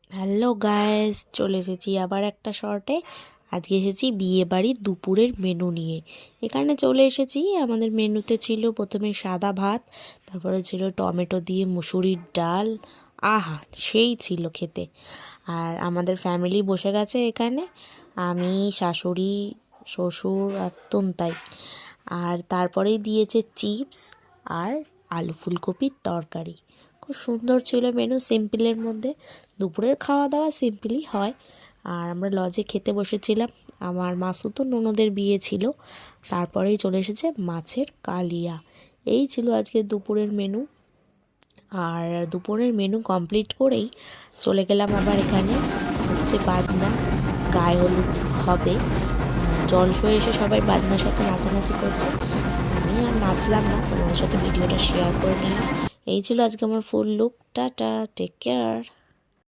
Hello guys, চলে এসেছি আবার একটা শর্টে। আজকে এসেছি বিয়ে বাড়ির দুপুরের মেনু নিয়ে। এখানে চলে এসেছি, আমাদের মেনুতে ছিল প্রথমে সাদা ভাত, তারপরে ছিল টমেটো দিয়ে মুসুরির ডাল। আহা, সেই ছিল খেতে। আর আমাদের ফ্যামিলি বসে গেছে এখানে, আমি, শাশুড়ি, শ্বশুর আর তোন্তাই। আর তারপরেই দিয়েছে চিপস আর আলু ফুলকপির তরকারি। খুব সুন্দর ছিল মেনু, সিম্পলের মধ্যে। দুপুরের খাওয়া দাওয়া সিম্পলই হয়। আর আমরা লজে খেতে বসেছিলাম, আমার মাসুতো ননদের বিয়ে ছিল। তারপরেই চলে এসেছে মাছের কালিয়া। এই ছিল আজকে দুপুরের মেনু। আর দুপুরের মেনু কমপ্লিট করেই চলে গেলাম আবার এখানে হচ্ছে বাজনা, গায়ে হলুদ হবে। জলসয়ে এসে সবাই বাজনার সাথে নাচানাচি করছে। আমি আর নাচলাম না, তোমাদের সাথে ভিডিওটা শেয়ার করে নিলাম। এই ছিল আজকে আমার full look. Tata, take care.